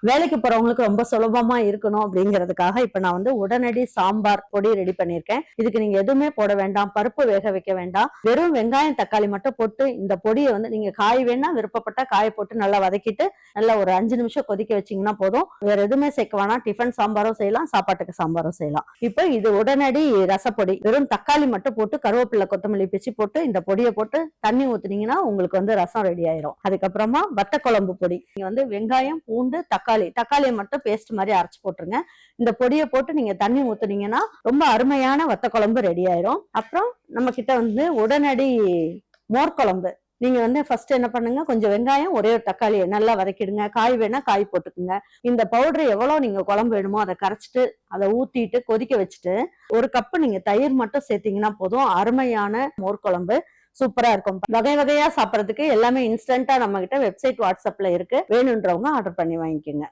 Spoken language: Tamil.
வேலைக்கு போறவங்களுக்கு ரொம்ப சுலபமா இருக்கணும் அப்படிங்கிறதுக்காக இப்ப நான் வந்து உடனடி சாம்பார் பொடி ரெடி பண்ணிருக்கேன். இதுக்கு நீங்க எதுவுமே போட வேண்டாம், பருப்பு வேக வைக்க வேண்டாம், வெறும் வெங்காயம் தக்காளி மட்டும் போட்டு இந்த பொடியை வந்து நீங்க காய் வேணா விருப்பப்பட்ட காய போட்டு நல்லா வதக்கிட்டு நல்லா ஒரு 5 நிமிஷம் கொதிக்க வச்சீங்கன்னா போதும். வேற எதுவுமே சேர்க்க வேணாம். டிஃபன் சாம்பாரும் செய்யலாம், சாப்பாட்டுக்கு சாம்பாரும் செய்யலாம். இப்ப இது உடனடி ரசப்பொடி. வெறும் தக்காளி மட்டும் போட்டு கருவேப்பிலை கொத்தமல்லி பிச்சு போட்டு இந்த பொடியை போட்டு தண்ணி ஊத்துனீங்கன்னா உங்களுக்கு வந்து ரசம் ரெடி ஆயிரும். அதுக்கப்புறமா வத்த குழம்பு பொடி. நீங்க வந்து வெங்காயம் பூண்டு தக்காளியை மட்டும் பேஸ்ட் மாதிரி அரைச்சு போட்டுருங்க. இந்த பொடியை போட்டு நீங்க தண்ணி ஊத்துனீங்கன்னா ரொம்ப அருமையான வத்த குழம்பு ரெடி ஆயிரும். அப்புறம் நம்ம கிட்ட வந்து உடனடி மோர் குழம்பு. நீங்க வந்து ஃபர்ஸ்ட் என்ன பண்ணுங்க, கொஞ்சம் வெங்காயம் ஒரே ஒரு தக்காளியை நல்லா வதக்கிடுங்க. காய் வேணா காய் போட்டுக்குங்க. இந்த பவுடர் எவ்வளவு நீங்க குழம்பு வேணுமோ அதை கரைச்சிட்டு அதை ஊத்திட்டு கொதிக்க வச்சுட்டு ஒரு கப்பு நீங்க தயிர் மட்டும் சேர்த்தீங்கன்னா போதும். அருமையான மோர் குழம்பு சூப்பரா இருக்கும். வகை வகையா சாப்பிடறதுக்கு எல்லாமே இன்ஸ்டன்டா நம்ம கிட்ட வெப்சைட் வாட்ஸ்அப்ல இருக்கு. வேணுன்றவங்க ஆர்டர் பண்ணி வாங்கிக்கோங்க.